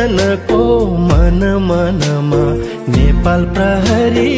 जनको मन मनमा नेपाल प्रहरी।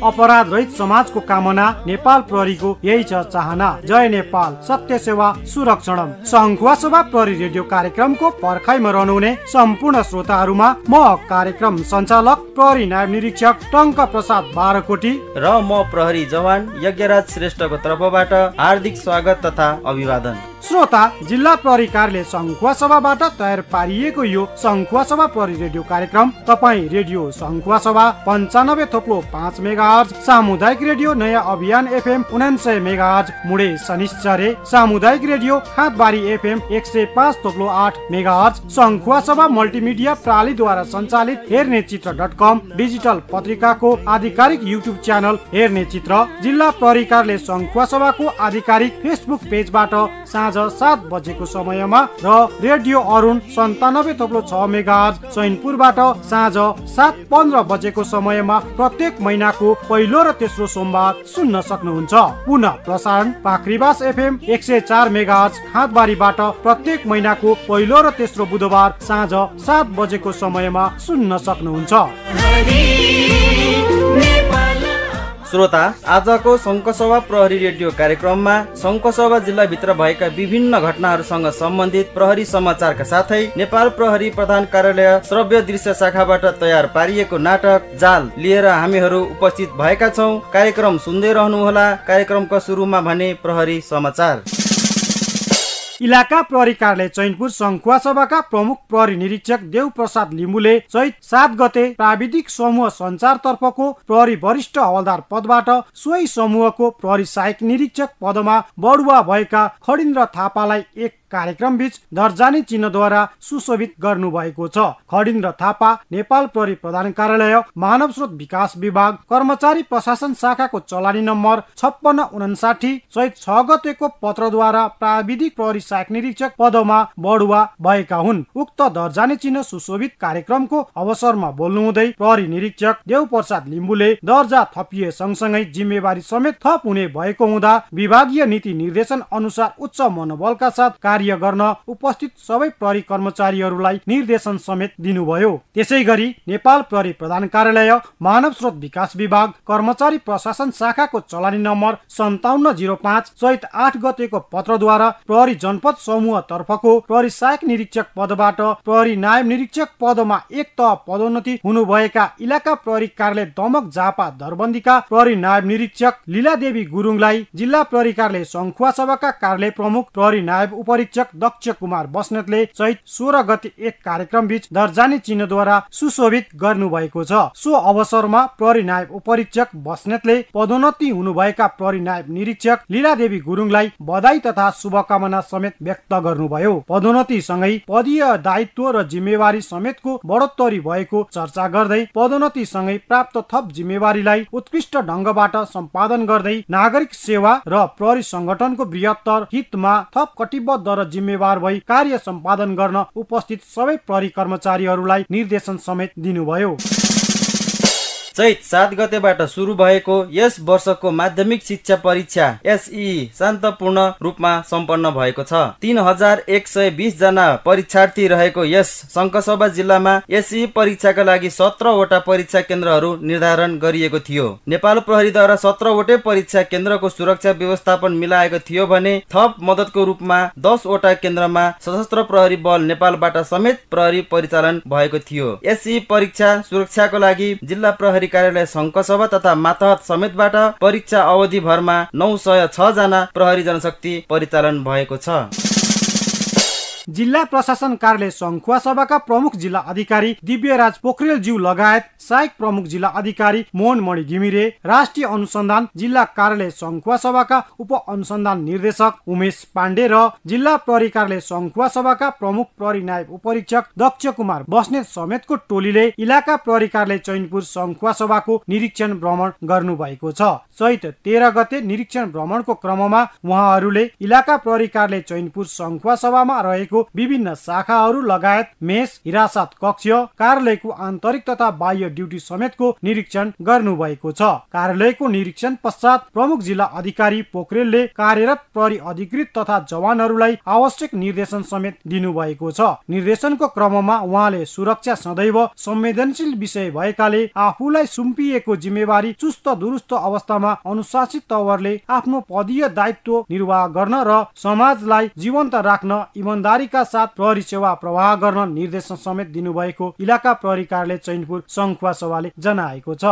अपराध रहित समाजको कामना नेपाल प्रहरीको यही छ चाहना। जय नेपाल, सत्य सेवा सुरक्षणम। सङ्खुवासभा प्रहरी रेडियो कार्यक्रमको पर्खाइमा रहनुहुने सम्पूर्ण श्रोताहरूमा म कार्यक्रम सञ्चालक प्रहरी नायब निरीक्षक टङ्क प्रसाद बारकोटी र म प्रहरी जवान यज्ञराज श्रेष्ठको तर्फबाट हार्दिक स्वागत तथा अभिवादन। श्रोता, जिल्ला प्रहरी कार्यालय सङ्खुवासभाबाट तयार पारिएको यो सङ्खुवासभा प्रहरी रेडियो कार्यक्रम तपाईँ रेडियो सङ्खुवासभा 95.5 मेगाहर्ज, सामुदायिक रेडियो नयाँ अभियान FM 99 मेगाहर्ज मुडे शनिश्चरे, सामुदायिक radio Khandbari FM 105.8 megahertz, Sankhuwasabha multimedia प्रालीद्वारा सञ्चालित हेर्ने चित्र.com डिजिटल पत्रिकाको आधिकारिक युट्युब च्यानल हेर्ने चित्र, जिल्ला प्रहरी कार्यालय सङ्खुवासभाको आधिकारिक फेसबुक पेजबाट साँझ 7 बजेको समयमा र रेडियो अरुण 97.6 मेगाहर्ज चैनपुरबाट साँझ 7:15 बजेको समयमा प्रत्येक महिनाको पहिलो र तेस्रो सोमबार सुन्न सक्नुहुन्छ। पुनः प्रसारण पाखरीबास FM 104 मेगाहर्ज खाँदबारीबाट प्रत्येक महिनाको पहिलो र तेस्रो बुधबार साँझ 7 बजेको समयमा सुन्न सक्नुहुन्छ। श्रोता, आजको सङ्खुवासभा प्रहरी रेडियो कार्यक्रममा सङ्खुवासभा जिल्लाभित्र भएका विभिन्न घटनाहरूसँग सम्बन्धित प्रहरी समाचारका साथै नेपाल प्रहरी प्रधान कार्यालय श्रव्य दृश्य शाखाबाट तयार पारिएको नाटक जाल लिएर हामीहरू उपस्थित भएका छौँ। कार्यक्रम सुन्दै रहनुहोला। कार्यक्रमको सुरुमा भने प्रहरी समाचार। इलाका प्रहरी कार्यालय चैनपुर सङ्खुवासभाका प्रमुख प्रहरी निरीक्षक देव प्रसाद लिम्बुले चैत 7 गते प्राविधिक समूह सञ्चारतर्फको प्रहरी वरिष्ठ हवलदार पदबाट सोही समूहको प्रहरी सहायक निरीक्षक पदमा बढुवा भएका खडिन्द्र थापालाई एक कार्यक्रम बीच दर्जानी चिन्हद्वारा सुशोभित गर्नु भएको छ। खडिन्द्र थापा नेपाल प्रहरी प्रधान कार्यालय मानव स्रोत विकास विभाग कर्मचारी प्रशासन शाखाको चलानी नम्बर 5659 चैत 6 गतेको पत्रद्वारा प्राविधिक प्रहरी सहायक निरीक्षक पदमा बढुवा भएका हुन्। उक्त दर्जानी चिन्ह सुशोभित कार्यक्रमको अवसरमा बोल्नुहुँदै प्रहरी निरीक्षक देव प्रसाद लिम्बुले दर्जा थपिए सँगसँगै जिम्मेवारी समेत थप हुने भएको हुँदा विभागीय नीति निर्देशन अनुसार उच्च मनोबलका साथ कार्य गर्न उपस्थित सबै प्रहरी कर्मचारीहरूलाई निर्देशन समेत दिनुभयो। त्यसैगरी नेपाल प्रहरी प्रधान कार्यालय मानव स्रोत विकास विभाग कर्मचारी प्रशासन शाखाको चलानी नम्बर 5705 चैत 8 गतेको पत्रद्वारा प्रहरी जनपद समूह तर्फको प्रहरी सहायक निरीक्षक पदबाट प्रहरी नायब निरीक्षक पदमा एक तह पदोन्नति हुनुभएका इलाका प्रहरी कार्यालय दमक झापा दरबन्दीका प्रहरी नायब निरीक्षक लीला देवी गुरुङलाई जिल्ला प्रहरी कार्यालय सङ्खुवासभाका कार्यालय प्रमुख प्रहरी नायब उपरीक्षक दक्ष कुमार बस्नेतले चैत 16 गते एक कार्यक्रम बीच दर्जानी चिन्हद्वारा सुशोभित गर्नु भएको छ। सो अवसरमा प्रहरी नायब उपरीक्षक बस्नेतले पदोन्नति हुनुभएका प्रहरी नायब निरीक्षक लीला देवी गुरुङलाई बधाई तथा शुभकामना समेत व्यक्त गर्नुभयो। पदोन्नति सँगै पदीय दायित्व र जिम्मेवारी समेतको बढोत्तरी भएको चर्चा गर्दै पदोन्नति सँगै प्राप्त थप जिम्मेवारीलाई उत्कृष्ट ढङ्गबाट सम्पादन गर्दै नागरिक सेवा र प्रहरी संगठनको बृहत्तर हितमा थप कटिबद्ध र जिम्मेवार भई कार्य सम्पादन गर्न उपस्थित सबै प्रहरी कर्मचारीहरूलाई निर्देशन समेत दिनुभयो। चैत 7 गतेबाट सुरु भएको यस वर्षको माध्यमिक शिक्षा परीक्षा एसई शान्तपूर्ण रूपमा सम्पन्न भएको छ। 3120 जना परीक्षार्थी रहेको यस सङ्खुवासभा जिल्लामा एसई परीक्षाका लागि 17 वटा परीक्षा केन्द्रहरू निर्धारण गरिएको थियो। नेपाल प्रहरीद्वारा 17 वटै परीक्षा केन्द्रको सुरक्षा व्यवस्थापन मिलाएको थियो भने थप मद्दतको रूपमा 10 वटा केन्द्रमा सशस्त्र प्रहरी बल नेपालबाट समेत प्रहरी परिचालन भएको थियो। एसई परीक्षा सुरक्षाको लागि जिल्ला प्रहरी कार्यालय सङ्खुवासभा तथा मातहत समेतबाट परीक्षा अवधि भरमा 906 जना प्रहरी जनशक्ति परिचालन भएको छ। जिल्ला प्रशासन कार्यालय सङ्खुवासभाका प्रमुख जिल्ला अधिकारी दिव्यराज पोखरेल ज्यू लगायत सहायक प्रमुख जिल्ला अधिकारी मोहन मणि घिमिरे, राष्ट्रिय अनुसन्धान जिल्ला कार्यालय सङ्खुवासभाका उप अनुसन्धान निर्देशक उमेश पाण्डे र जिल्ला प्रहरी कार्यालय सङ्खुवासभाका प्रमुख प्रहरी नायब उपरीक्षक दक्ष कुमार बस्नेत समेतको टोलीले इलाका प्रहरी कार्यालय चैनपुर सङ्खुवासभाको निरीक्षण भ्रमण गर्नु भएको छ। चैत 13 गते निरीक्षण भ्रमणको क्रममा उहाँहरूले इलाका प्रहरी कार्यालय चैनपुर सङ्खुवासभामा रहेको कार्यालयको विभिन्न शाखाहरू लगायत मेस, हिरासत कक्ष, कार्यालयको आन्तरिक तथा बाह्य ड्युटी समेतको निरीक्षण गर्नुभएको छ। कार्यालयको निरीक्षण पश्चात प्रमुख जिल्ला अधिकारी पोखरेलले कार्यरत प्रहरी अधिकृत तथा जवानहरूलाई आवश्यक निर्देशन समेत दिनुभएको छ। निर्देशनको क्रममा उहाँले सुरक्षा सदैव संवेदनशील विषय भएकाले आफूलाई सुम्पिएको जिम्मेवारी चुस्त दुरुस्त अवस्थामा अनुशासित तवरले आफ्नो पदीय दायित्व निर्वाह गर्न र समाजलाई जीवन्त राख्न इमानदारीका साथ प्रहरी सेवा प्रवाह गर्न निर्देशन समेत दिनुभएको इलाका प्रहरी कार्यालय चैनपुर सङ्खुवा सभाले जनाएको छ।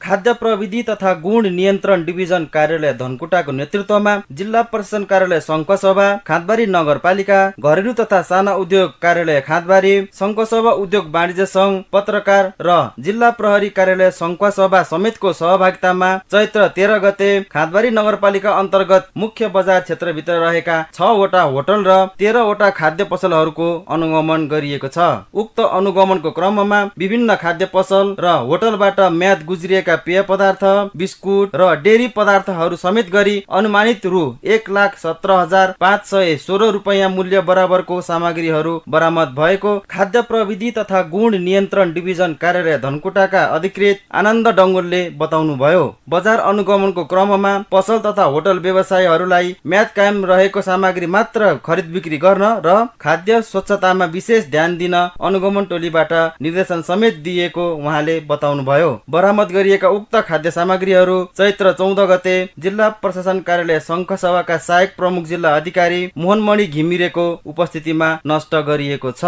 खाद्य प्रविधि तथा गुण नियन्त्रण डिभिजन कार्यालय धनकुटाको नेतृत्वमा जिल्ला प्रशासन कार्यालय सङ्खुवासभा, खाँदबारी नगरपालिका, घरेलु तथा साना उद्योग कार्यालय खाँदबारी, सङ्खुवासभा उद्योग वाणिज्य सङ्घ, पत्रकार र जिल्ला प्रहरी कार्यालय सङ्खुवासभा समेतको सहभागितामा चैत्र 13 गते खाँदबारी नगरपालिका अन्तर्गत मुख्य बजार क्षेत्रभित्र रहेका 6 वटा होटल र 13 वटा खाद्य पसलहरूको अनुगमन गरिएको छ। उक्त अनुगमनको क्रममा विभिन्न खाद्य पसल र होटलबाट म्याद गुज्रिएका पेय पदार्थ, बिस्कुट र डेरी पदार्थहरू समेत गरी अनुमानित रु 1,17,516 रुपैयाँ मूल्य बराबरको सामग्रीहरू बरामद भएको खाद्य प्रविधि तथा गुण नियन्त्रण डिभिजन कार्यालय धनकुटाका अधिकृत आनन्द डङ्गोलले बताउनुभयो। बजार अनुगमनको क्रममा पसल तथा होटल व्यवसायीहरूलाई म्याद कायम रहेको सामग्री मात्र खरिद बिक्री गर्न र खाद्य स्वच्छतामा विशेष ध्यान दिन अनुगमन टोलीबाट निर्देशन समेत दिएको उहाँले बताउनुभयो। बरामद गरिएका उक्त खाद्य सामग्रीहरू चैत्र 14 गते जिल्ला प्रशासन कार्यालय सङ्खुवासभाका सहायक प्रमुख जिल्ला अधिकारी मोहनमणि घिमिरेको उपस्थितिमा नष्ट गरिएको छ।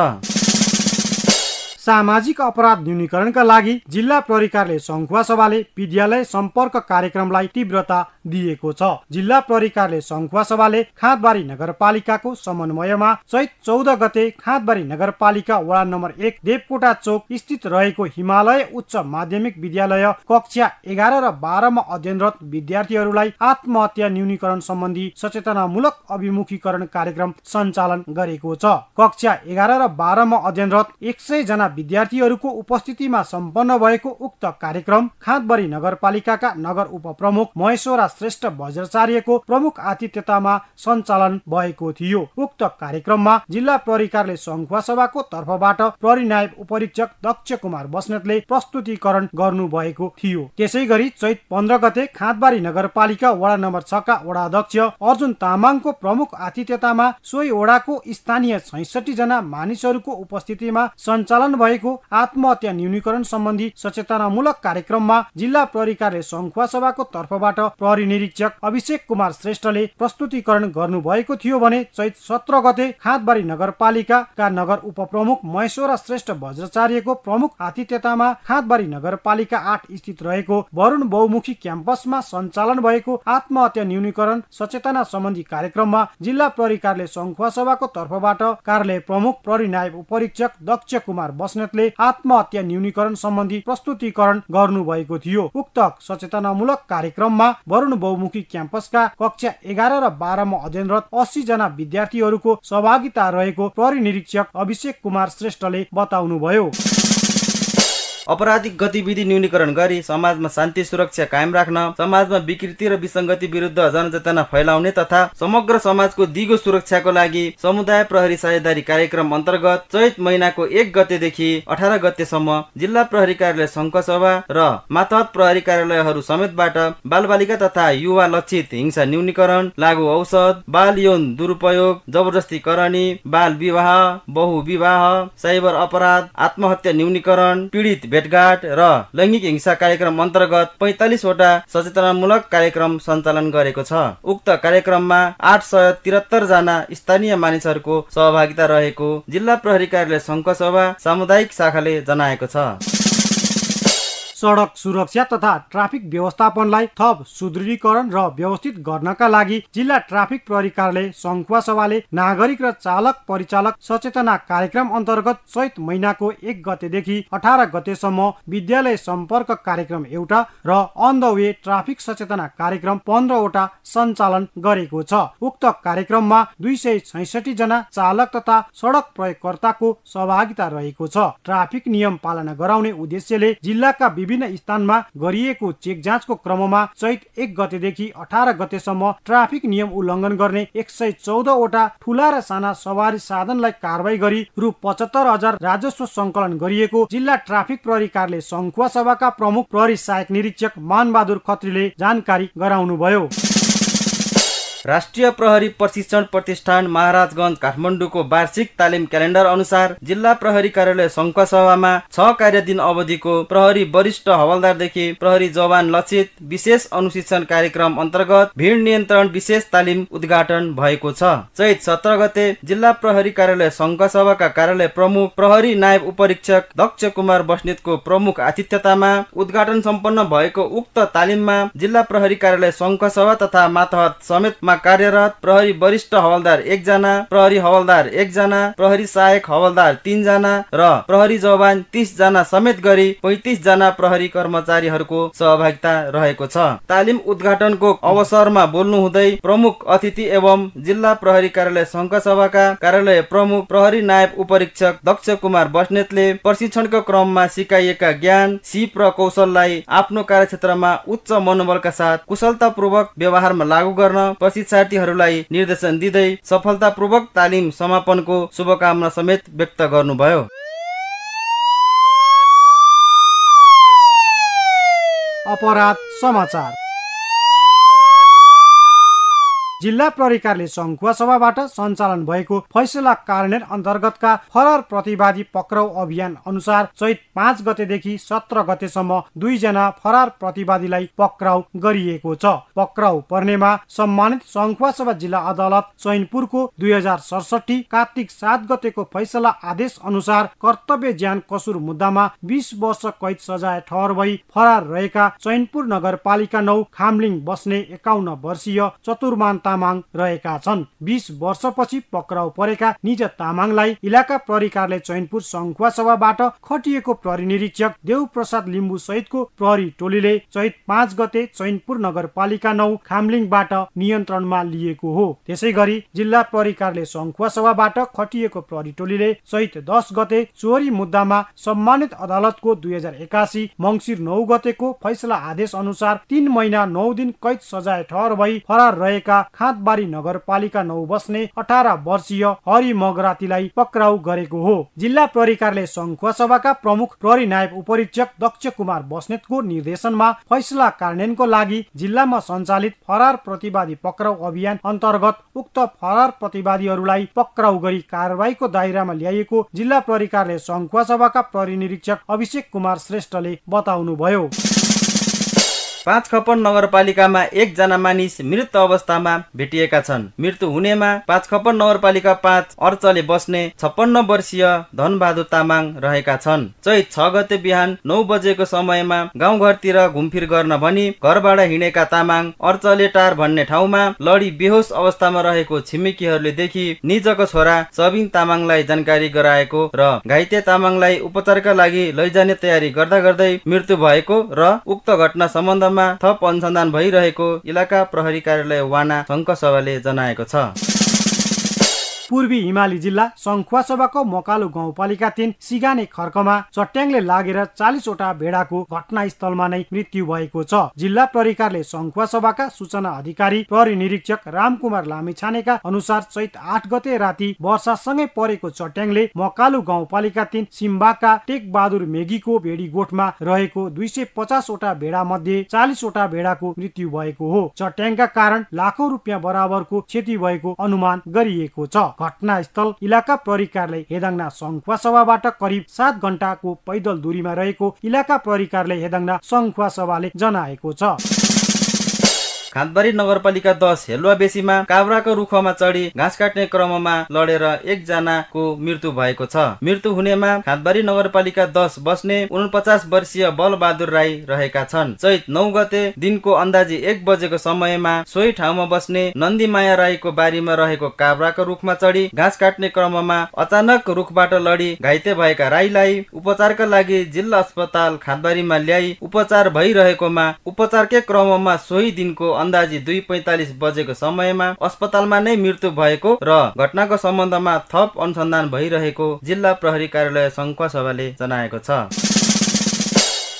सामाजिक अपराध न्यूनीकरणका लागि जिल्ला प्रहरी कार्यालय सङ्खुवासभाले विद्यालय सम्पर्क कार्यक्रमलाई तीव्रता दिएको छ। जिल्ला प्रहरी कार्यालय सङ्खुवासभाले खाँदबारी नगरपालिकाको समन्वयमा चैत 14 गते खाँदबारी नगरपालिका वडा नम्बर 1 देवकोटा चोक स्थित रहेको हिमालय उच्च माध्यमिक विद्यालय कक्षा 11 र 12 मा अध्ययनरत विद्यार्थीहरूलाई आत्महत्या न्यूनीकरण सम्बन्धी सचेतनामूलक अभिमुखीकरण कार्यक्रम सञ्चालन गरेको छ। कक्षा 11 र 12 मा अध्ययनरत 100 जना विद्यार्थीहरूको उपस्थितिमा सम्पन्न भएको उक्त कार्यक्रम खाँदबारी नगरपालिकाका नगर उपप्रमुख महेश्वरा श्रेष्ठ वज्राचार्यको प्रमुख आतिथ्यतामा सञ्चालन भएको थियो। उक्त कार्यक्रममा जिल्ला प्रहरी कार्यालय सङ्खुवासभाको तर्फबाट प्रहरी नायब उपरीक्षक दक्ष कुमार बस्नेतले प्रस्तुतिकरण गर्नु भएको थियो। त्यसै गरी चैत 15 गते खाँदबारी नगरपालिका वडा नम्बर 6 का वडा अध्यक्ष अर्जुन तामाङको प्रमुख आतिथ्यतामा सोही वडाको स्थानीय 66 जना मानिसहरूको उपस्थितिमा सञ्चालन भएको आत्महत्या न्यूनीकरण सम्बन्धी सचेतनामूलक कार्यक्रममा जिल्ला प्रहरी कार्यालय सङ्खुवासभाको तर्फबाट प्रहरी निरीक्षक अभिषेक कुमार श्रेष्ठले प्रस्तुतिकरण गर्नु भएको थियो भने चैत 17 गते खाँदबारी नगरपालिकाका नगर उपप्रमुख महेश्वरा श्रेष्ठ वज्राचार्यको प्रमुख आतिथ्यतामा खाँदबारी नगरपालिका 8 स्थित रहेको वरुण बहुमुखी क्याम्पसमा सञ्चालन भएको आत्महत्या न्यूनीकरण सचेतना सम्बन्धी कार्यक्रममा जिल्ला प्रहरी कार्यालय सङ्खुवासभाको तर्फबाट कार्यालय प्रमुख प्रहरी नायब उपरीक्षक दक्ष कुमार बस्नेतले आत्महत्या न्यूनीकरण सम्बन्धी प्रस्तुतिकरण गर्नु भएको थियो। उक्त सचेतनामूलक कार्यक्रममा वरुण बहुमुखी क्याम्पसका कक्षा 11 र 12 मा अध्ययनरत 80 जना विद्यार्थीहरूको सहभागिता रहेको प्रहरी निरीक्षक अभिषेक कुमार श्रेष्ठले बताउनुभयो। अपराधिक गतिविधि न्यूनीकरण गरी समाजमा शान्ति सुरक्षा कायम राख्न, समाजमा विकृति र विसङ्गति विरुद्ध जनचेतना फैलाउने तथा समग्र समाजको दिगो सुरक्षाको लागि समुदाय प्रहरी साझेदारी कार्यक्रम अन्तर्गत चैत महिनाको 1 गतेदेखि 18 गतेसम्म जिल्ला प्रहरी कार्यालय सङ्खुवासभा र मातहत प्रहरी कार्यालयहरू समेतबाट बालबालिका तथा युवा लक्षित हिंसा न्यूनीकरण, लागू औषध, बाल यौन दुरुपयोग, जबरजस्ती करनी, बाल विवाह, बहु विवाह, साइबर अपराध, आत्महत्या न्यूनीकरण, पीडित भेटघाट र लैङ्गिक हिंसा कार्यक्रम अन्तर्गत 45 वटा सचेतनामूलक कार्यक्रम सञ्चालन गरेको छ। उक्त कार्यक्रममा 873 जना स्थानीय मानिसहरूको सहभागिता रहेको जिल्ला प्रहरी कार्यालय सङ्खुवासभा सामुदायिक शाखाले जनाएको छ। सडक सुरक्षा तथा ट्राफिक व्यवस्थापनलाई थप सुदृढीकरण र व्यवस्थित गर्नका लागि जिल्ला ट्राफिक प्रहरी कार्यालय सङ्खुवासभाले नागरिक र चालक परिचालक सचेतना कार्यक्रम अन्तर्गत चैत महिनाको 1 गतेदेखि 18 गतेसम्म विद्यालय सम्पर्क कार्यक्रम एउटा र अन द वे ट्राफिक सचेतना कार्यक्रम 15 वटा सञ्चालन गरेको छ। उक्त कार्यक्रममा 266 जना चालक तथा सडक प्रयोगकर्ताको सहभागिता रहेको छ। ट्राफिक नियम पालना गराउने उद्देश्यले जिल्लाका विभिन्न स्थानमा गरिएको चेक जाँचको क्रममा चैत 1 गतेदेखि 18 गतेसम्म ट्राफिक नियम उल्लङ्घन गर्ने 114 वटा ठूला र साना सवारी साधनलाई कारबाही गरी रु 75,000 राजस्व संकलन गरिएको जिल्ला ट्राफिक प्रहरी कार्यालय सङ्खुवासभाका प्रमुख प्रहरी सहायक निरीक्षक मानबहादुर खत्रीले जानकारी गराउनुभयो। राष्ट्रिय प्रहरी प्रशिक्षण प्रतिष्ठान महाराजगञ्ज काठमाडौँको वार्षिक तालिम क्यालेन्डर अनुसार जिल्ला प्रहरी कार्यालय सङ्खुवासभामा 6 कार्य दिन अवधिको प्रहरी वरिष्ठ हवलदारदेखि प्रहरी जवान लक्षित विशेष अनुशिक्षण कार्यक्रम अन्तर्गत भीड नियन्त्रण विशेष तालिम उद्घाटन भएको छ। चैत 17 गते जिल्ला प्रहरी कार्यालय सङ्खुवासभाका कार्यालय प्रमुख प्रहरी नायब उपरीक्षक दक्ष कुमार बस्नेतको प्रमुख आतिथ्यतामा उद्घाटन सम्पन्न भएको उक्त तालिममा जिल्ला प्रहरी कार्यालय सङ्खुवासभा तथा मातहत समेत कार्यरत प्रहरी वरिष्ठ हवलदार 1 जना, प्रहरी हवलदार 1 जना, प्रहरी सहायक हवलदार 3 जना र प्रहरी जवान 30 जना समेत गरी 35 जना प्रहरी कर्मचारीहरूको सहभागिता रहेको छ। तालिम उद्घाटनको अवसरमा बोल्नु हुँदै प्रमुख अतिथि एवं जिल्ला प्रहरी कार्यालय सङ्खुवासभाका कार्यालय प्रमुख प्रहरी नायब उपरीक्षक दक्ष कुमार बस्नेतले प्रशिक्षणको क्रममा सिकाइएका ज्ञान, सिप र कौशललाई आफ्नो कार्यक्षेत्रमा उच्च मनोबलका साथ कुशलतापूर्वक व्यवहारमा लागू गर्न प्रशिक्षार्थीहरूलाई निर्देशन दिँदै सफलतापूर्वक तालिम समापनको शुभकामना समेत व्यक्त गर्नुभयो। अपराध समाचार। जिल्ला प्रहरी कार्यालय सङ्खुवासभाबाट सञ्चालन भएको फैसला कार्यान्वयन अन्तर्गतका फरार प्रतिवादी पक्राउ अभियान अनुसार चैत 5 गतेदेखि 17 गतेसम्म 2 जना फरार प्रतिवादीलाई पक्राउ गरिएको छ। पक्राउ पर्नेमा सम्मानित सङ्खुवासभा जिल्ला अदालत चैनपुरको 2067 कार्तिक 7 गतेको फैसला आदेश अनुसार कर्तव्य ज्यान कसुर मुद्दामा 20 वर्ष कैद सजाय ठहर भई फरार रहेका चैनपुर नगरपालिका 9 खामलिङ बस्ने 51 वर्षीय चतुर्मान तामाङ रहेका छन्। 20 वर्षपछि पक्राउ परेका निज तामाङलाई इलाका प्रहरी कार्यालय चैनपुर सङ्खुवासभाबाट खटिएको प्रहरी निरीक्षक देव प्रसाद लिम्बू सहितको प्रहरी टोलीले चैत 5 गते चैनपुर नगरपालिका 9 खामलिङबाट नियन्त्रणमा लिएको हो। त्यसै गरी जिल्ला प्रहरी कार्यालय सङ्खुवासभाबाट खटिएको प्रहरी टोलीले चैत 10 गते चोरी मुद्दामा सम्मानित अदालतको 2081 मङ्सिर 9 गतेको फैसला आदेश अनुसार 3 महिना 9 दिन कैद सजाय ठहर भई फरार रहेका खाँदबारी नगरपालिका 9 बस्ने 18 वर्षीय हरि मगरातीलाई पक्राउ गरेको हो। जिल्ला प्रहरी कार्यालय सङ्खुवासभाका प्रमुख प्रहरी नायब उपरीक्षक दक्ष कुमार बस्नेतको निर्देशनमा फैसला कार्यान्वयनको लागि जिल्लामा सञ्चालित फरार प्रतिवादी पक्राउ अभियान अन्तर्गत उक्त फरार प्रतिवादीहरूलाई पक्राउ गरी कारबाहीको दायरामा ल्याइएको जिल्ला प्रहरी कार्यालय सङ्खुवासभाका प्रहरी निरीक्षक अभिषेक कुमार श्रेष्ठले बताउनुभयो। 5खपन नगरपालिकामा 1 जना मानिस मृत अवस्थामा भेटिएका छन्। मृत्यु हुनेमा 5खपन नगरपालिका 5 अर्चले बस्ने 56 वर्षीय धनबहादुर तामाङ रहेका छन्। चैत 6 गते बिहान 9 बजेको समयमा गाउँघरतिर घुमफिर गर्न भनी घरबाट हिँडेका तामाङ अर्चले टार भन्ने ठाउँमा लडी बेहोस अवस्थामा रहेको छिमेकीहरूले देखि निजको छोरा सबिन तामाङलाई जानकारी गराएको र घाइते तामाङलाई उपचारका लागि लैजाने तयारी गर्दा गर्दै मृत्यु भएको र उक्त घटना सम्बन्धमा थप अनुसन्धान भइरहेको इलाका प्रहरी कार्यालय वाना सङ्खुवासभाले जनाएको छ। पूर्वी हिमाली जिल्ला सङ्खुवासभाको मकालु गाउँपालिका 3 सिगाने खर्कमा चट्याङले लागेर 40 वटा भेडाको घटनास्थलमा नै मृत्यु भएको छ। जिल्ला प्रहरी कार्यालय सङ्खुवासभाका सूचना अधिकारी प्रहरी निरीक्षक रामकुमार लामिछानेका अनुसार चैत 8 गते राति वर्षासँगै परेको चट्याङले मकालु गाउँपालिका 3 सिम्बाका टेक बहादुर मेगीको भेडी गोठमा रहेको 250 वटा भेडा मध्ये 40 वटा भेडाको मृत्यु भएको हो। चट्याङका कारण लाखौं रुपियाँ बराबरको क्षति भएको अनुमान गरिएको छ। घटनास्थल इलाका प्रहरी कार्यालय हेदाङ्ना सङ्खुवासभाबाट करिब 7 घण्टाको पैदल दूरीमा रहेको इलाका प्रहरी कार्यालय हेदाङ्ना सङ्खुवासभाले जनाएको छ। खाँदबारी नगरपालिका 10 हेलुवा बेसीमा काभ्राको रुखमा चढी घाँस काट्ने क्रममा लडेर 1 जनाको मृत्यु भएको छ। मृत्यु हुनेमा खाँदबारी नगरपालिका 10 बस्ने 49 वर्षीय बलबहादुर राई रहेका छन्। चैत 9 गते दिनको अन्दाजी 1 बजेको समयमा सोही ठाउँमा बस्ने नन्दीमाया राईको बारीमा रहेको काभ्राको रुखमा चढी घाँस काट्ने क्रममा अचानक रुखबाट लडी घाइते भएका राईलाई उपचारका लागि जिल्ला अस्पताल खाँदबारीमा ल्याई उपचार भइरहेकोमा उपचारकै क्रममा सोही दिनको अन्दाजी 2:45 बजेको समयमा अस्पतालमा नै मृत्यु भएको र घटनाको सम्बन्धमा थप अनुसन्धान भइरहेको जिल्ला प्रहरी कार्यालय सङ्खुवासभाले जनाएको छ।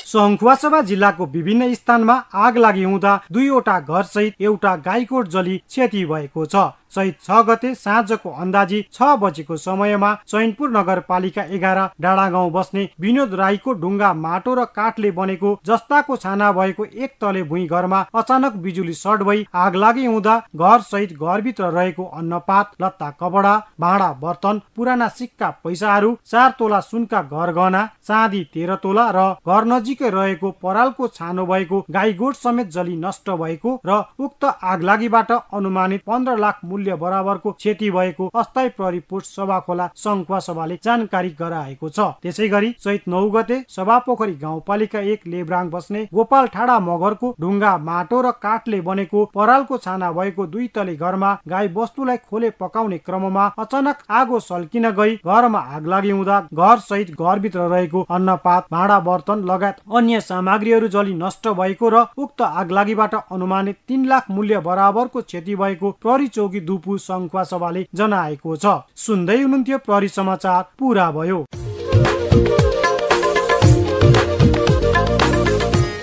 सङ्खुवासभा जिल्लाको विभिन्न स्थानमा आग लागि हुँदा 2वटा घर सहित एउटा गाईकोट जली क्षति भएको छ। चैत 6 गते साँझको अन्दाजी 6 बजेको समयमा चैनपुर नगरपालिका 11 डाँडा गाउँ बस्ने विनोद राईको ढुङ्गा माटो र काठले बनेको जस्ताको छाना भएको एक तले भुइँ घरमा अचानक बिजुली सर्ट भई आग लागि हुँदा घर सहित घरभित्र रहेको अन्नपात, लत्ता कपडा, भाँडा बर्तन, पुराना सिक्का पैसाहरू, 4 तोला सुनका गहना, चाँदी 13 तोला र घर नजिकै रहेको परालको छानो भएको गाईगोठ समेत जली नष्ट भएको र उक्त आगलागीबाट अनुमानित 15 लाख मूल्य बराबरको क्षति भएको अस्थायी प्रहरी पोस्ट सभाखोला सङ्खुवासभाले जानकारी गराएको छ। त्यसैगरी चैत 9 गते सभापोखरी गाउँपालिका 1 लेब्राङ बस्ने गोपाल ठाडा मगरको ढुङ्गा माटो र काठले बनेको परालको छाना भएको 2 तले घरमा गाई वस्तुलाई खोले पकाउने क्रममा अचानक आगो सल्किन गई घरमा आग लागि हुँदा घर सहित घरभित्र रहेको अन्नपात, भाँडा बर्तन लगायत अन्य सामग्रीहरू जली नष्ट भएको र उक्त आगलागीबाट अनुमानित 3 लाख मूल्य बराबरको क्षति भएको प्रहरी चौकी दुपु सङ्खुवासभाले जनाएको छ। सुन्दै हुनुहुन्थ्यो प्रहरी समाचार पूरा भयो।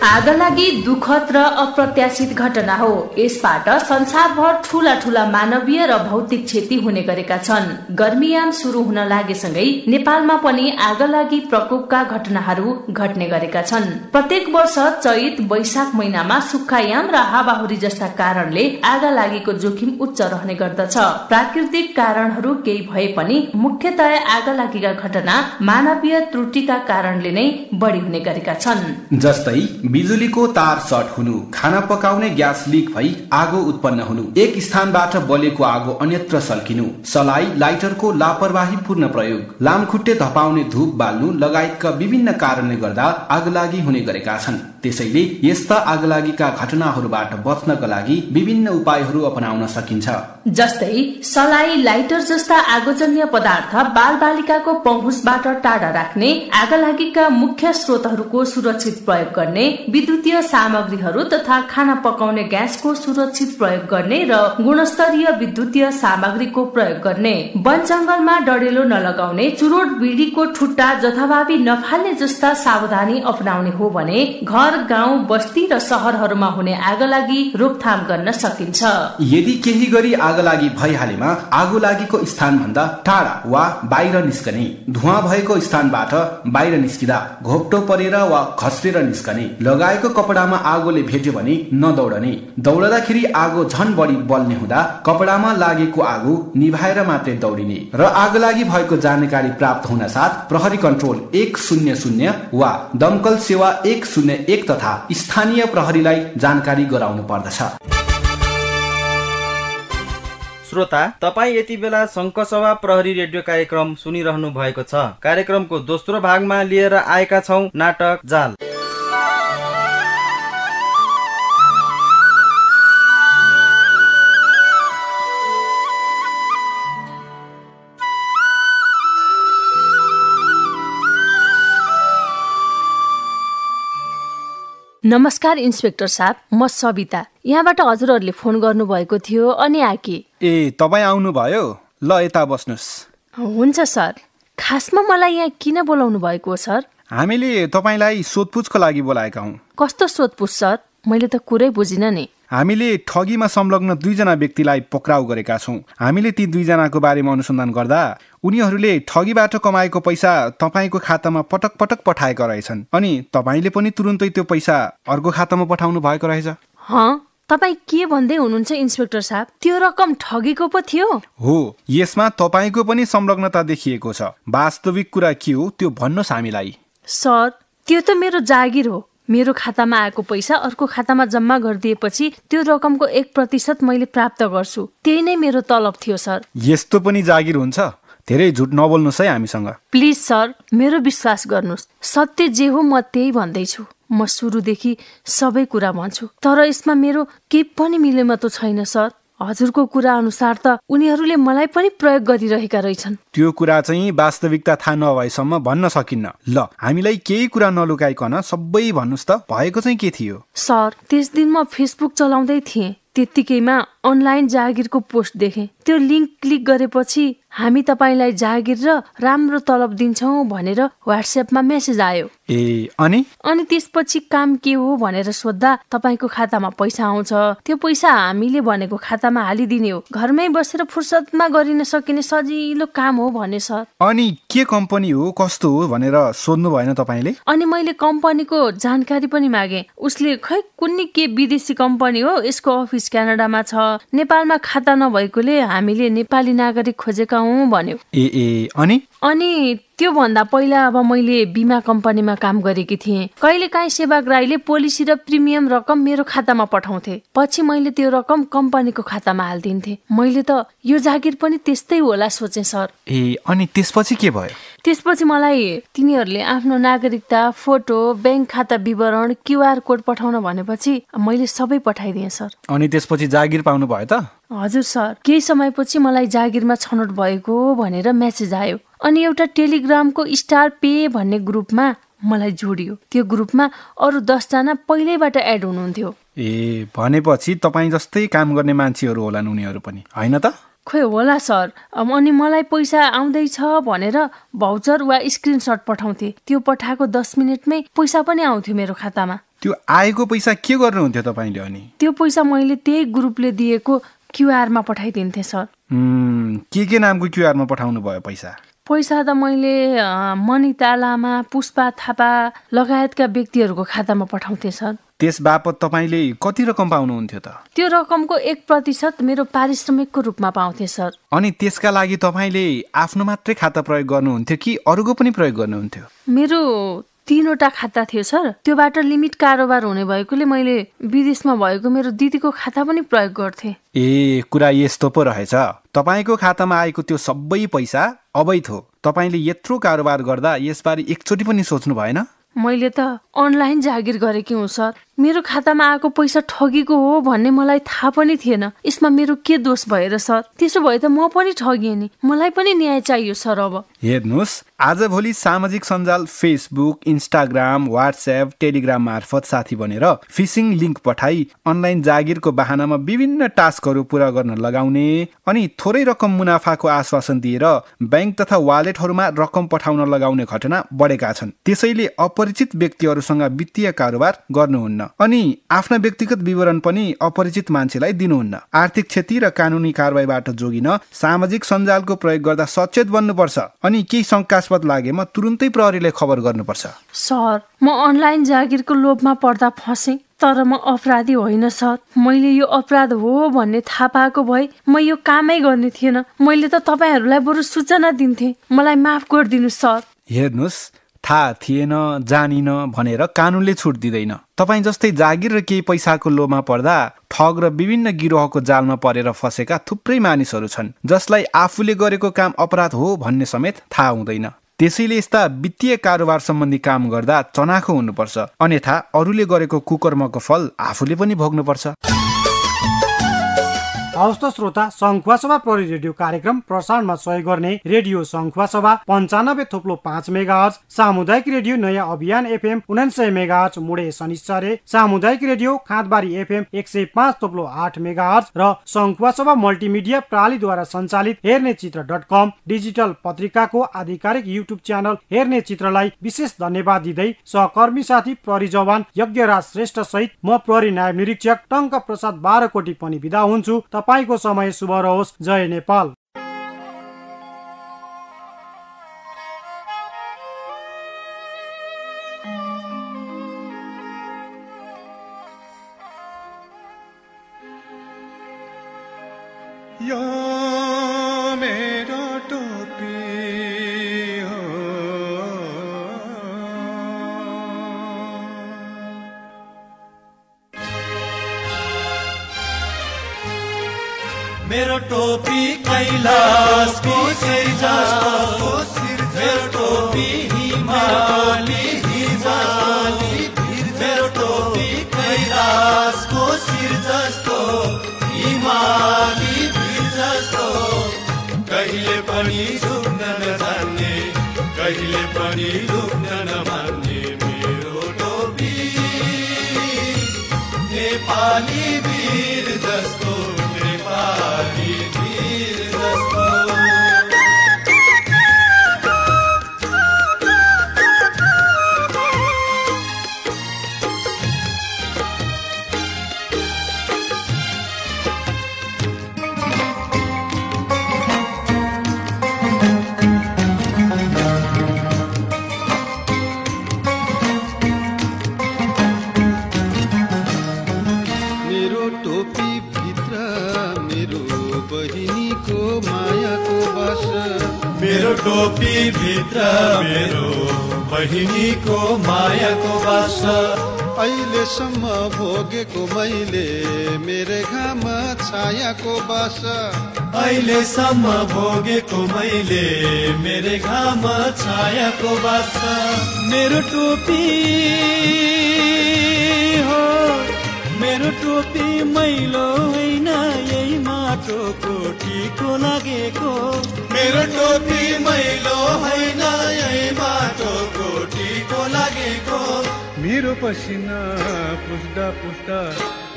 आगलागी दुःखद र अप्रत्याशित घटना हो। यसबाट संसारभर ठूला ठूला मानवीय र भौतिक क्षति हुने गरेका छन्। गर्मीयाम सुरु हुन लागेसँगै नेपालमा पनि आगलागी प्रकोपका घटनाहरू घट्ने गरेका छन्। प्रत्येक वर्ष चैत वैशाख महिनामा सुक्खायाम र हावाहुरी जस्ता कारणले आगलागीको जोखिम उच्च रहने गर्दछ। प्राकृतिक कारणहरू केही भए पनि मुख्यतया आगलागीका घटना मानवीय त्रुटिका कारणले नै बढी हुने गरेका छन्। जस्तै बिजुलीको तार सर्ट हुनु, खाना पकाउने ग्यास लिक भई आगो उत्पन्न हुनु, एक स्थानबाट बलेको आगो अन्यत्र सल्किनु, सलाई लाइटरको लापरवाहीपूर्ण प्रयोग, लामखुट्टे धपाउने धूप बाल्नु लगायतका विभिन्न कारणले गर्दा आगलागी हुने गरेका छन्। त्यसैले यस्ता आगलागीका घटनाहरूबाट बच्नका लागि विभिन्न उपायहरू अपनाउन सकिन्छ। जस्तै सलाई, लाइटर जस्ता आगोजन्य पदार्थ बालबालिकाको पहुँचबाट टाढा राख्ने, आगलागीका मुख्य स्रोतहरूको सुरक्षित प्रयोग गर्ने, विद्युतीय सामग्रीहरू तथा खाना पकाउने ग्यासको सुरक्षित प्रयोग गर्ने र गुणस्तरीय विद्युतीय सामग्रीको प्रयोग गर्ने, वन जंगलमा डढेलो नलगाउने, चुरोट बिडीको ठुट्टा जथाभावी नफाल्ने जस्ता सावधानी अपनाउने हो भने घर, गाउँ, बस्ती र शहरहरूमा हुने आगलागी रोकथाम गर्न सकिन्छ। यदि केही गरी आगलागी भइहालेमा आगोलागीको स्थान भन्दा टाढा वा बाहिर निस्कने, धुवा भएको स्थानबाट बाहिर निस्किँदा घोप्टो परेर वा खस्रेर निस्कने, लगाएको कपडामा आगोले भेट्यो भने नदौडने, दौडदाखेरि आगो झन बढी बल्ने हुँदा कपडामा लागेको आगो निभाएर मात्रै दौडिने र आगलागी भएको जानकारी प्राप्त हुन साथ प्रहरी कन्ट्रोल 100 वा दमकल सेवा 101 तथा स्थानीय प्रहरीलाई जानकारी गराउनु पर्दछ। श्रोता, तपाईँ यति बेला शङ्खसभा प्रहरी रेडियो कार्यक्रम सुनिरहनु भएको छ। कार्यक्रमको दोस्रो भागमा लिएर आएका छौं नाटक जाल। नमस्कार इन्सपेक्टर साहब, म सबिता। यहाँबाट हजुरहरूले फोन गर्नुभएको थियो अनि आके। ए, तपाईँ आउनुभयो? ल यता बस्नुहोस्। हुन्छ सर। खासमा मलाई यहाँ किन बोलाउनु भएको हो सर? हामीले तपाईँलाई सोधपुछको लागि बोलाएका हौँ। कस्तो सोधपुछ सर? मैले त कुरै बुझिनँ नि। हामीले ठगीमा संलग्न 2 जना व्यक्तिलाई पक्राउ गरेका छौँ। हामीले ती 2 जनाको बारेमा अनुसन्धान गर्दा उनीहरूले ठगीबाट कमाएको पैसा तपाईँको खातामा पटक पटक पठाएका रहेछन् अनि तपाईँले पनि तुरुन्तै त्यो पैसा अर्को खातामा पठाउनु भएको रहेछ। तपाईँ के भन्दै हुनुहुन्छ इन्सपेक्टर साहब? त्यो रकम ठगीको पो थियो? हो, यसमा तपाईँको पनि संलग्नता देखिएको छ। वास्तविक कुरा के हो त्यो भन्नुहोस् हामीलाई। सर, त्यो त मेरो जागिर हो। मेरो खातामा आएको पैसा अर्को खातामा जम्मा गरिदिएपछि त्यो रकमको 1% मैले प्राप्त गर्छु। त्यही नै मेरो तलब थियो सर। यस्तो पनि जागिर हुन्छ? धेरै झुट नबोल्नुहोस् है हामीसँग। प्लिज सर, मेरो विश्वास गर्नुहोस्। सत्य जे हो म त्यही भन्दैछु। म सुरुदेखि सबै कुरा भन्छु, तर यसमा मेरो केही पनि मिलेमतो छैन सर। हजुरको कुरा अनुसार त उनीहरूले मलाई पनि प्रयोग गरिरहेका रहेछन्। त्यो कुरा चाहिँ वास्तविकता थाहा नभएसम्म भन्न सकिन्न। ल, हामीलाई केही कुरा नलुकाइकन सबै भन्नुहोस् त, भएको चाहिँ के थियो? सर, त्यस दिन म फेसबुक चलाउँदै थिएँ। त्यत्तिकैमा अनलाइन जागिरको पोस्ट देखेँ। त्यो लिङ्क क्लिक गरेपछि हामी तपाईँलाई जागिर र राम्रो तलब दिन्छौँ भनेर व्हाट्सएपमा मेसेज आयो। अनि त्यसपछि काम के हो भनेर सोद्धा तपाईँको खातामा पैसा आउँछ। त्यो पैसा हामीले भनेको खातामा हालिदिने हो। घरमै बसेर फुर्सदमा गरिन सकिने सजिलो काम हो भने सर। अनि के कम्पनी हो कस्तो हो भनेर सोध्नु भएन तपाईँले? अनि मैले कम्पनीको जानकारी पनि मागे। उसले खै कुनै के विदेशी कम्पनी हो, यसको अफिस क्यानाडामा छ, नेपालमा खाता नभएकोले हामीले नेपाली नागरिक खोजेका हौँ भन्यो। अनि त्यो भन्दा पहिला अब मैले बिमा कम्पनीमा काम गरेकी थिएँ। कहिलेकाहीँ सेवाग्राहीले पोलिसी र प्रिमियम रकम मेरो खातामा पठाउँथे। पछि मैले त्यो रकम कम्पनीको खातामा हालिदिन्थे। मैले त यो जागिर पनि त्यस्तै होला सोचे सर। अनि त्यसपछि के भयो? त्यसपछि मलाई तिनीहरूले आफ्नो नागरिकता, फोटो, ब्याङ्क खाता विवरण, क्युआर कोड पठाउन भनेपछि मैले सबै पठाइदिएँ सर। अनि त्यसपछि जागिर पाउनु भयो त? हजुर सर। केही समयपछि मलाई जागिरमा छनौट भएको भनेर मेसेज आयो। अनि एउटा टेलिग्रामको स्टार पे भन्ने ग्रुपमा मलाई जोडियो। त्यो ग्रुपमा अरू 10 जना पहिल्यैबाट एड हुनुहुन्थ्यो। भनेपछि तपाईँ जस्तै काम गर्ने मान्छेहरू होलान् उनीहरू पनि, होइन त? खोइ होला सर। अनि मलाई पैसा आउँदैछ भनेर भाउचर वा स्क्रिनसट पठाउँथे। त्यो पठाएको 10 मिनटमै पैसा पनि आउँथ्यो मेरो खातामा। त्यो आएको पैसा के गर्नुहुन्थ्यो तपाईँले? अनि त्यो पैसा मैले त्यही ग्रुपले दिएको क्युआरमा पठाइदिन्थे सर। के नामको क्युआरमा पठाउनु भयो पैसा? पैसा त मैले मनिता लामा, पुष्पा थापा लगायतका व्यक्तिहरूको खातामा पठाउँथे सर। त्यस बापत तपाईँले कति रकम पाउनुहुन्थ्यो त? त्यो रकमको 1% मेरो पारिश्रमिकको रूपमा पाउँथे सर। अनि त्यसका लागि तपाईँले आफ्नो मात्रै खाता प्रयोग गर्नुहुन्थ्यो कि अरूको पनि प्रयोग गर्नुहुन्थ्यो? मेरो 3वटा खाता थियो सर। त्योबाट लिमिट कारोबार हुने भएकोले मैले विदेशमा भएको मेरो दिदीको खाता पनि प्रयोग गर्थे। कुरा यस्तो पो रहेछ। तपाईँको खातामा आएको त्यो सबै पैसा अवैध हो। तपाईँले यत्रो कारोबार गर्दा यसबारे एकचोटि पनि सोच्नु भएन? मैले त अनलाइन जागिर गरेकी हुँ सर। मेरो खातामा आएको पैसा ठगीको हो भन्ने मलाई थाहा पनि थिएन। यसमा मेरो के दोष भएर सर? त्यसो भए त म पनि ठगिएँ नि। मलाई पनि न्याय चाहियो सर। अब हेर्नुहोस्, आजभोलि सामाजिक सञ्जाल फेसबुक, इन्स्टाग्राम, व्हाट्सएप, टेलिग्राम मार्फत साथी बनेर फिसिङ लिङ्क पठाई अनलाइन जागिरको बहानामा विभिन्न टास्कहरू पूरा गर्न लगाउने अनि थोरै रकम मुनाफाको आश्वासन दिएर ब्याङ्क तथा वालेटहरूमा रकम पठाउन लगाउने घटना बढेका छन्। त्यसैले अपरिचित व्यक्तिहरूसँग वित्तीय कारोबार गर्नुहुन्न अनि आफ्ना व्यक्तिगत विवरण पनि अपरिचित मान्छेलाई दिनुहुन्न। आर्थिक क्षति र कानुनी कारबाहीबाट जोगिन सामाजिक सञ्जालको प्रयोग गर्दा सचेत बन्नुपर्छ अनि केही शंकास्पद लागेमा तुरुन्तै प्रहरीलाई खबर गर्नुपर्छ। सर, म अनलाइन जागिरको लोभमा पर्दा फसेँ, तर म अपराधी होइन सर। मैले यो अपराध हो भन्ने थाहा पाएको भए म यो कामै गर्ने थिएन। मैले त तपाईहरूलाई बरु सूचना दिन्थे। मलाई माफ गरिदिनु सर। हेर्नुहोस्, थाहा थिएन, जानिन भनेर कानुनले छुट दिँदैन। तपाईँ जस्तै जागिर र केही पैसाको लोभमा पर्दा ठग र विभिन्न गिरोहको जालमा परेर फसेका थुप्रै मानिसहरू छन् जसलाई आफूले गरेको काम अपराध हो भन्ने समेत थाहा हुँदैन। त्यसैले यस्ता वित्तीय कारोबार सम्बन्धी काम गर्दा चनाखो हुनुपर्छ, अन्यथा अरूले गरेको कुकर्मको फल आफूले पनि भोग्नुपर्छ। हवस् त श्रोता, सङ्खुवासभा प्रहरी रेडियो कार्यक्रम प्रसारणमा सहयोग गर्ने रेडियो सङ्खुवासभा 95.5 मेगाहर्ज, सामुदायिक रेडियो नयाँ अभियान FM 99 मेगाहर्ज मुडे शनिश्चरे, सामुदायिक रेडियो खाँदबारी FM 105.8 मेगाहर्ज र सङ्खुवासभा मल्टिमिडिया प्रणालीद्वारा सञ्चालित हेर्ने चित्र.com डिजिटल पत्रिकाको आधिकारिक युट्युब च्यानल हेर्ने चित्रलाई विशेष धन्यवाद दिँदै सहकर्मी साथी प्रहरी जवान यज्ञराज श्रेष्ठ सहित म प्रहरी नायब निरीक्षक टङ्क प्रसाद बारकोटी पनि बिदा हुन्छु। तपाईको समय शुभ रहोस्। जय नेपाल। यो मेरो टोपी हो, मेरो टोपी कैलाशको शिर जस्तो, मेरो टोपी हिमाली हिमाली, मेरो टोपी कैलाशको शिर जस्तो, हिमाली जस्तो, कहिले पनि झुक्न नजान्ने, कहिले पनि झुक्न नमान्ने मेरो टोपी नेपाली वीर जस्तो, नेपाली वीर जस्तो। बास मेरो टोपी भित्र मेरो बहिनीको मायाको बास अहिलेसम्म भोगेको मैले मेरे घाम छायाको बास अहिलेसम्म भोगेको मैले मेरे घाम छायाको बास मेरो टोपी हो मेरो टोपी मैलो होइन यही माटोको टिको लागेको मेरो टोपी मैलो होइन यही माटोको टिको लागेको मेरो पसिना पुस्दा पुस्दा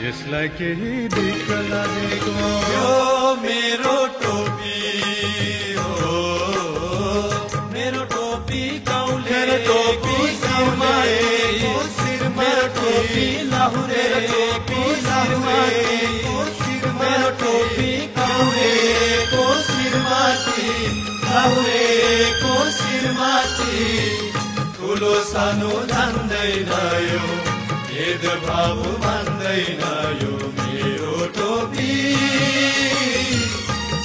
यसलाई केही दिक्क लागेको यो मेरो टोपी हो मेरो टोपी गाउँले मेरो टोपी गाउँलेको शिरमा मेरो टोपी लाहुरेको शिरमा मेरो टोपी गाउँलेको शिरमाथि लाहुरेको शिरमाथि ठुलो सानो जान्दैन यो भेदभाव मान्दैन यो मेरो टोपी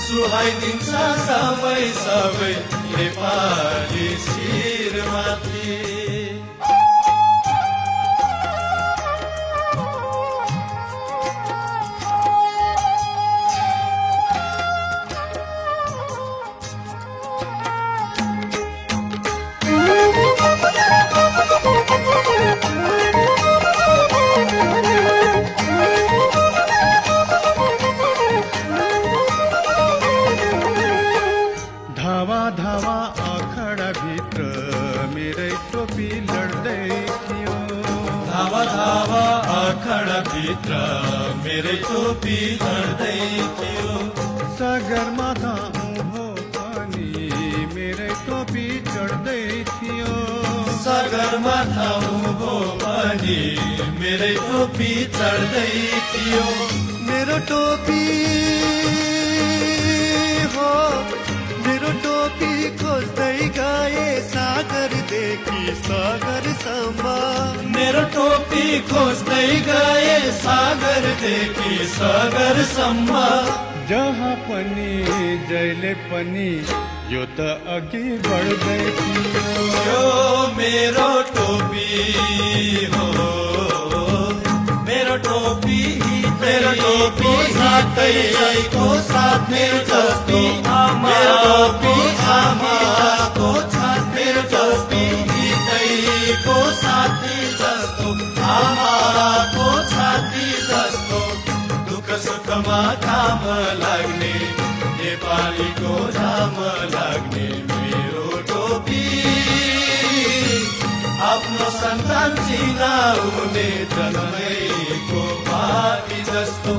सुहाइदिन्छ सबै सबै नेपाली शिरमाथि धावा धावा अखडा भित्र मेरै टोपी लड्दै थियो धावा धावा अखडा भित्र मेरै टोपी लड्दै थियो सागरमा धाउँ पनि मेरै टोपी चढ्दै थियो सागरमा धाउँ भो पनि मेरै टोपी चढ्दै थियो मेरो टोपी हो मेरो टोपी खोज्दै गए सागरदेखि सागरसम्म मेरो टोपी खोज्दै गए सागरदेखि सागरसम्म जहाँ पनि जहिले पनि यो त अघि बढ्दै थियो यो मेरो टोपी हो मेरो टोपी साथैको साथ मेरो टोपी मेरो टोपी आमाको साथ मेरो टोपी हितैको साथी जस्तो आमाको साथी जस्तो दुःख सुखमा काम लाग्ने नेपालीको राम लाग्ने मेरो टोपी आफ्नो सन्तान चिनाउने जन्मैको पापी जस्तो